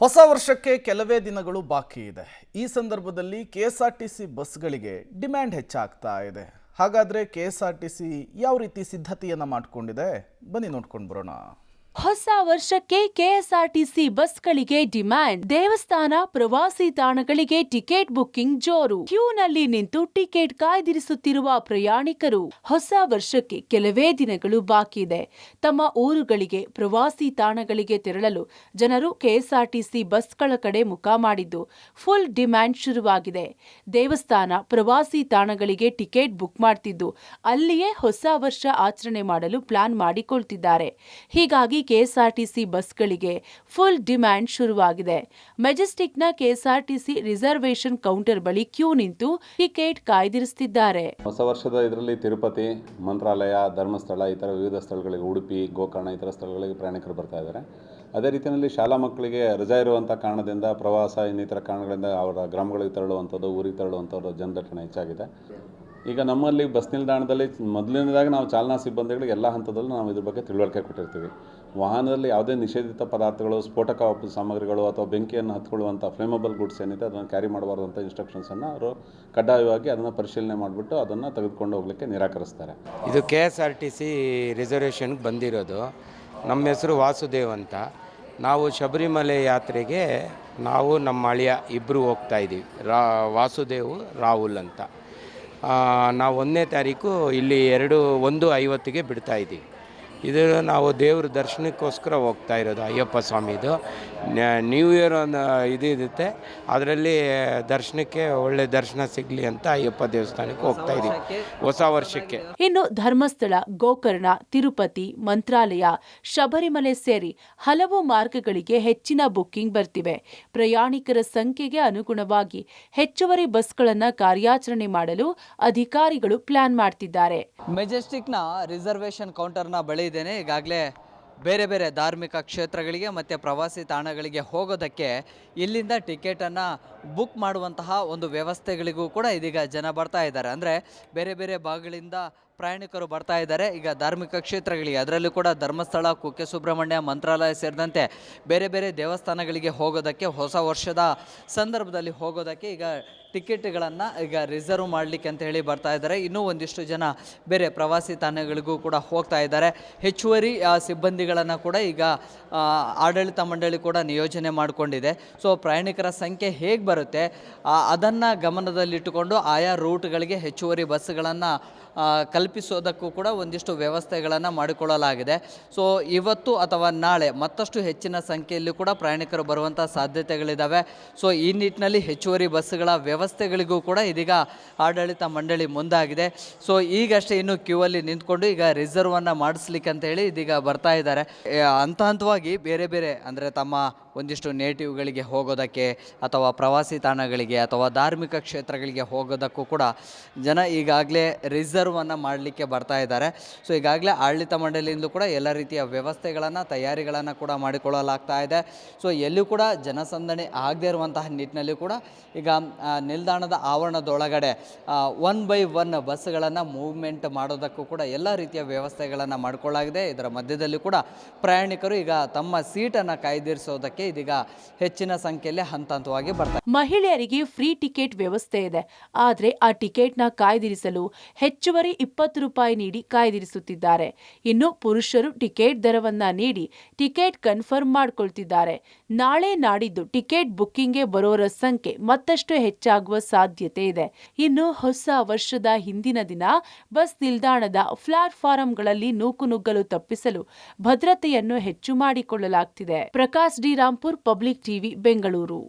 ಹೊಸ ವರ್ಷಕ್ಕೆ ಕೆಲವೇ ದಿನಗಳು ಬಾಕಿ ಇದೆ. ಈ ಸಂದರ್ಭದಲ್ಲಿ ಕೆಎಸ್ಆರ್ಟಿಸಿ ಬಸ್ಗಳಿಗೆ ಡಿಮ್ಯಾಂಡ್ ಹೆಚ್ಚಾಗ್ತಾ ಇದೆ. ಹಾಗಾದ್ರೆ ಕೆಎಸ್ಆರ್ಟಿಸಿ ಯಾವ ರೀತಿ ಸಿದ್ಧತೆಯನ್ನ ಮಾಡಿಕೊಂಡಿದೆ ಬನ್ನಿ ನೋಡ್ಕೊಂಡು ಬರೋಣ. ಹೊಸ ವರ್ಷಕ್ಕೆ ಕೆಎಸ್ಆರ್ಟಿಸಿ ಬಸ್ಗಳಿಗೆ ಡಿಮ್ಯಾಂಡ್. ದೇವಸ್ಥಾನ, ಪ್ರವಾಸಿ ತಾಣಗಳಿಗೆ ಟಿಕೆಟ್ ಬುಕ್ಕಿಂಗ್ ಜೋರು. ಕ್ಯೂನಲ್ಲಿ ನಿಂತು ಟಿಕೆಟ್ ಕಾಯ್ದಿರಿಸುತ್ತಿರುವ ಪ್ರಯಾಣಿಕರು. ಹೊಸ ವರ್ಷಕ್ಕೆ ಕೆಲವೇ ದಿನಗಳು ಬಾಕಿ ಇದೆ. ತಮ್ಮ ಊರುಗಳಿಗೆ, ಪ್ರವಾಸಿ ತಾಣಗಳಿಗೆ ತೆರಳಲು ಜನರು ಕೆಎಸ್ಆರ್ಟಿಸಿ ಬಸ್ಗಳ ಕಡೆ ಮುಖ ಮಾಡಿದ್ದು ಫುಲ್ ಡಿಮ್ಯಾಂಡ್ ಶುರುವಾಗಿದೆ. ದೇವಸ್ಥಾನ, ಪ್ರವಾಸಿ ತಾಣಗಳಿಗೆ ಟಿಕೆಟ್ ಬುಕ್ ಮಾಡ್ತಿದ್ದು ಅಲ್ಲಿಯೇ ಹೊಸ ವರ್ಷ ಆಚರಣೆ ಮಾಡಲು ಪ್ಲಾನ್ ಮಾಡಿಕೊಳ್ತಿದ್ದಾರೆ. ಹೀಗಾಗಿ ಕೆಎಸ್ಆರ್ಟಿಸಿ ಬಸ್ಗಳಿಗೆ ಫುಲ್ ಡಿಮ್ಯಾಂಡ್ ಶುರುವಾಗಿದೆ. ಮೆಜೆಸ್ಟಿಕ್ನ ಕೆಎಸ್ಆರ್ಟಿಸಿ ರಿಸರ್ವೇಶನ್ ಕೌಂಟರ್ ಬಳಿ ಕ್ಯೂ ನಿಂತು ಟಿಕೆಟ್ ಕಾಯ್ದಿರಿಸುತ್ತಿದ್ದಾರೆ. ಹೊಸ ವರ್ಷದ ಇದರಲ್ಲಿ ತಿರುಪತಿ, ಮಂತ್ರಾಲಯ, ಧರ್ಮಸ್ಥಳ, ಈ ಥರ ವಿವಿಧ ಸ್ಥಳಗಳಿಗೆ, ಉಡುಪಿ, ಗೋಕರ್ಣ ಈ ಥರ ಸ್ಥಳಗಳಿಗೆ ಪ್ರಯಾಣಿಕರು ಬರ್ತಾ ಇದ್ದಾರೆ. ಅದೇ ರೀತಿಯಲ್ಲಿ ಶಾಲಾ ಮಕ್ಕಳಿಗೆ ರಜಾ ಇರುವಂಥ ಕಾರಣದಿಂದ ಪ್ರವಾಸ ಇನ್ನಿತರ ಕಾರಣಗಳಿಂದ ಅವರ ಗ್ರಾಮಗಳಿಗೆ ತೆರಳುವಂಥದ್ದು, ಊರಿಗೆ ತೆರಳುವಂಥದ್ದು ಜನದಟ್ಟಣೆ ಹೆಚ್ಚಾಗಿದೆ. ಈಗ ನಮ್ಮಲ್ಲಿ ಬಸ್ ನಿಲ್ದಾಣದಲ್ಲಿ ಮೊದಲನೇದಾಗಿ ನಾವು ಚಾಲನಾ ಸಿಬ್ಬಂದಿಗಳಿಗೆ ಎಲ್ಲ ಹಂತದಲ್ಲೂ ನಾವು ಇದ್ರ ಬಗ್ಗೆ ತಿಳುವಳಿಕೆ ಕೊಟ್ಟಿರ್ತೀವಿ. ವಾಹನದಲ್ಲಿ ಯಾವುದೇ ನಿಷೇಧಿತ ಪದಾರ್ಥಗಳು, ಸ್ಫೋಟಕ ಸಾಮಗ್ರಿಗಳು ಅಥವಾ ಬೆಂಕಿಯನ್ನು ಹತ್ಕೊಳ್ಳುವಂಥ ಫ್ಲೇಮಬಲ್ ಗುಡ್ಸ್ ಏನಿದೆ ಅದನ್ನು ಕ್ಯಾರಿ ಮಾಡಬಾರ್ದಂಥ ಇನ್ಸ್ಟ್ರಕ್ಷನ್ಸನ್ನು ಅವರು ಕಡ್ಡಾಯವಾಗಿ ಅದನ್ನು ಪರಿಶೀಲನೆ ಮಾಡಿಬಿಟ್ಟು ಅದನ್ನು ತೆಗೆದುಕೊಂಡು ಹೋಗಲಿಕ್ಕೆ ನಿರಾಕರಿಸ್ತಾರೆ. ಇದು KSRTC ರಿಸರ್ವೇಷನ್ಗೆ ಬಂದಿರೋದು. ನಮ್ಮ ಹೆಸರು ವಾಸುದೇವ್ ಅಂತ. ನಾವು ಶಬರಿಮಲೆ ಯಾತ್ರೆಗೆ ನಾವು ನಮ್ಮ ಅಳಿಯ ಇಬ್ಬರು ಹೋಗ್ತಾ ಇದ್ದೀವಿ. ವಾಸುದೇವ್, ರಾಹುಲ್ ಅಂತ. ನಾವು 1ನೇ ತಾರೀಕು ಇಲ್ಲಿ 1:50ಗೆ ಬಿಡ್ತಾ ಇದ್ದೀವಿ. ಇದು ನಾವು ದೇವ್ರ ದರ್ಶನಕ್ಕೋಸ್ಕರ ಹೋಗ್ತಾ ಇರೋದು. ಅಯ್ಯಪ್ಪ ಸ್ವಾಮಿದು ನ್ಯೂ ಇಯರ್ ಇದಿರುತ್ತೆ, ಅದರಲ್ಲಿ ದರ್ಶನಕ್ಕೆ ಒಳ್ಳೆ ದರ್ಶನ ಸಿಗಲಿ ಅಂತ ಅಯ್ಯಪ್ಪ ದೇವಸ್ಥಾನಕ್ಕೆ ಹೋಗ್ತಾ ಇದ್ದೀವಿ ಹೊಸ ವರ್ಷಕ್ಕೆ. ಇನ್ನು ಧರ್ಮಸ್ಥಳ, ಗೋಕರ್ಣ, ತಿರುಪತಿ, ಮಂತ್ರಾಲಯ, ಶಬರಿಮಲೆ ಸೇರಿ ಹಲವು ಮಾರ್ಗಗಳಿಗೆ ಹೆಚ್ಚಿನ ಬುಕ್ಕಿಂಗ್ ಬರ್ತಿವೆ. ಪ್ರಯಾಣಿಕರ ಸಂಖ್ಯೆಗೆ ಅನುಗುಣವಾಗಿ ಹೆಚ್ಚುವರಿ ಬಸ್ಗಳನ್ನು ಕಾರ್ಯಾಚರಣೆ ಮಾಡಲು ಅಧಿಕಾರಿಗಳು ಪ್ಲಾನ್ ಮಾಡ್ತಿದ್ದಾರೆ. ಮೆಜೆಸ್ಟಿಕ್ನ ರಿಸರ್ವೇಶನ್ ಕೌಂಟರ್ನ ಬಳಿ ಇದ್ದೇನೆ. ಈಗಾಗಲೇ ಬೇರೆ ಬೇರೆ ಧಾರ್ಮಿಕ ಕ್ಷೇತ್ರಗಳಿಗೆ ಮತ್ತು ಪ್ರವಾಸಿ ತಾಣಗಳಿಗೆ ಹೋಗೋದಕ್ಕೆ ಇಲ್ಲಿಂದ ಟಿಕೆಟನ್ನು ಬುಕ್ ಮಾಡುವಂತಹ ಒಂದು ವ್ಯವಸ್ಥೆಗಳಿಗೂ ಕೂಡ ಇದೀಗ ಜನ ಬರ್ತಾ ಇದ್ದಾರೆ. ಅಂದರೆ ಬೇರೆ ಬೇರೆ ಭಾಗಗಳಿಂದ ಪ್ರಯಾಣಿಕರು ಬರ್ತಾ ಇದ್ದಾರೆ. ಈಗ ಧಾರ್ಮಿಕ ಕ್ಷೇತ್ರಗಳಿಗೆ, ಅದರಲ್ಲೂ ಕೂಡ ಧರ್ಮಸ್ಥಳ, ಕುಕ್ಕೆ ಸುಬ್ರಹ್ಮಣ್ಯ, ಮಂತ್ರಾಲಯ ಸೇರಿದಂತೆ ಬೇರೆ ಬೇರೆ ದೇವಸ್ಥಾನಗಳಿಗೆ ಹೋಗೋದಕ್ಕೆ, ಹೊಸ ವರ್ಷದ ಸಂದರ್ಭದಲ್ಲಿ ಹೋಗೋದಕ್ಕೆ ಈಗ ಟಿಕೆಟ್ಗಳನ್ನು ಈಗ ರಿಸರ್ವ್ ಮಾಡಲಿಕ್ಕೆ ಅಂತ ಹೇಳಿ ಬರ್ತಾ ಇದ್ದಾರೆ. ಇನ್ನೂ ಒಂದಿಷ್ಟು ಜನ ಬೇರೆ ಪ್ರವಾಸಿ ತಾಣಗಳಿಗೂ ಕೂಡ ಹೋಗ್ತಾ ಇದ್ದಾರೆ. ಹೆಚ್ಚುವರಿ ಸಿಬ್ಬಂದಿಗಳನ್ನು ಕೂಡ ಈಗ ಆಡಳಿತ ಮಂಡಳಿ ಕೂಡ ನಿಯೋಜನೆ ಮಾಡಿಕೊಂಡಿದೆ. ಸೊ ಪ್ರಯಾಣಿಕರ ಸಂಖ್ಯೆ ಹೇಗೆ ಬರುತ್ತೆ ಅದನ್ನು ಗಮನದಲ್ಲಿಟ್ಟುಕೊಂಡು ಆಯಾ ರೂಟ್ಗಳಿಗೆ ಹೆಚ್ಚುವರಿ ಬಸ್ಗಳನ್ನು ಕಲ್ಪಿಸೋದಕ್ಕೂ ಕೂಡ ಒಂದಿಷ್ಟು ವ್ಯವಸ್ಥೆಗಳನ್ನು ಮಾಡಿಕೊಳ್ಳಲಾಗಿದೆ. ಸೊ ಇವತ್ತು ಅಥವಾ ನಾಳೆ ಮತ್ತಷ್ಟು ಹೆಚ್ಚಿನ ಸಂಖ್ಯೆಯಲ್ಲಿ ಕೂಡ ಪ್ರಯಾಣಿಕರು ಬರುವಂಥ ಸಾಧ್ಯತೆಗಳಿದ್ದಾವೆ. ಸೊ ಈ ನಿಟ್ಟಿನಲ್ಲಿ ಹೆಚ್ಚುವರಿ ಬಸ್ಸುಗಳ ವ್ಯವಸ್ಥೆಗಳಿಗೂ ಕೂಡ ಇದೀಗ ಆಡಳಿತ ಮಂಡಳಿ ಮುಂದಾಗಿದೆ. ಸೊ ಈಗಷ್ಟೇ ಇನ್ನು ಕ್ಯೂ ಅಲ್ಲಿ ನಿಂತ್ಕೊಂಡು ಈಗ ರಿಸರ್ವನ್ನು ಮಾಡಿಸ್ಲಿಕ್ಕೆ ಅಂತ ಹೇಳಿ ಇದೀಗ ಬರ್ತಾ ಇದ್ದಾರೆ. ಹಂತ ಹಂತವಾಗಿ ಬೇರೆ ಬೇರೆ ಅಂದರೆ ತಮ್ಮ ಒಂದಿಷ್ಟು ನೇಟಿವ್ಗಳಿಗೆ ಹೋಗೋದಕ್ಕೆ ಅಥವಾ ಪ್ರವಾಸಿ ತಾಣಗಳಿಗೆ ಅಥವಾ ಧಾರ್ಮಿಕ ಕ್ಷೇತ್ರಗಳಿಗೆ ಹೋಗೋದಕ್ಕೂ ಕೂಡ ಜನ ಈಗಾಗಲೇ ರಿಸರ್ವನ್ನು ಮಾಡಲಿಕ್ಕೆ ಬರ್ತಾ ಇದ್ದಾರೆ. ಸೊ ಈಗಾಗಲೇ ಆಡಳಿತ ಮಂಡಳಿಯಿಂದ ಕೂಡ ಎಲ್ಲ ರೀತಿಯ ವ್ಯವಸ್ಥೆಗಳನ್ನು, ತಯಾರಿಗಳನ್ನು ಕೂಡ ಮಾಡಿಕೊಳ್ಳಲಾಗ್ತಾ ಇದೆ. ಸೊ ಎಲ್ಲೂ ಕೂಡ ಜನಸಂದಣಿ ಆಗದೇ ಇರುವಂತಹ ನಿಟ್ಟಿನಲ್ಲಿ ಕೂಡ ಈಗ ನಿಲ್ದಾಣದ ಆವರಣದೊಳಗಡೆ 1/1 ಬಸ್ಗಳನ್ನು ಮೂವ್ಮೆಂಟ್ ಮಾಡೋದಕ್ಕೂ ಕೂಡ ಎಲ್ಲ ರೀತಿಯ ವ್ಯವಸ್ಥೆಗಳನ್ನು ಮಾಡಿಕೊಳ್ಳಲಾಗಿದೆ. ಇದರ ಮಧ್ಯದಲ್ಲಿ ಕೂಡ ಪ್ರಯಾಣಿಕರು ಈಗ ತಮ್ಮ ಸೀಟನ್ನು ಕಾಯ್ದಿರಿಸೋದಕ್ಕೆ ಇದೀಗ ಹೆಚ್ಚಿನ ಸಂಖ್ಯೆಯಲ್ಲಿ ಹಂತ ಹಂತವಾಗಿ ಬರ್ತಾರೆ. ಮಹಿಳೆಯರಿಗೆ ಫ್ರೀ ಟಿಕೆಟ್ ವ್ಯವಸ್ಥೆ ಇದೆ. ಆದರೆ ಆ ಟಿಕೆಟ್ನ ಕಾಯ್ದಿರಿಸಲು ಹೆಚ್ಚುವರಿ 20 ರೂಪಾಯಿ ನೀಡಿ ಕಾಯ್ದಿರಿಸುತ್ತಿದ್ದಾರೆ. ಇನ್ನು ಪುರುಷರು ಟಿಕೆಟ್ ದರವನ್ನ ನೀಡಿ ಟಿಕೆಟ್ ಕನ್ಫರ್ಮ್ ಮಾಡಿಕೊಳ್ತಿದ್ದಾರೆ. ನಾಳೆ ನಾಡಿದ್ದು ಟಿಕೆಟ್ ಬುಕ್ಕಿಂಗ್ಗೆ ಬರೋರ ಸಂಖ್ಯೆ ಮತ್ತಷ್ಟು ಹೆಚ್ಚಾಗುವ ಸಾಧ್ಯತೆ ಇದೆ. ಇನ್ನು ಹೊಸ ವರ್ಷದ ಹಿಂದಿನ ದಿನ ಬಸ್ ನಿಲ್ದಾಣದ ಪ್ಲಾಟ್ಫಾರಂಗಳಲ್ಲಿ ನೂಕುನುಗ್ಗಲು ತಪ್ಪಿಸಲು ಭದ್ರತೆಯನ್ನು ಹೆಚ್ಚು ಮಾಡಿಕೊಳ್ಳಲಾಗ್ತಿದೆ. Prakash D Rampur, public TV, Bengaluru.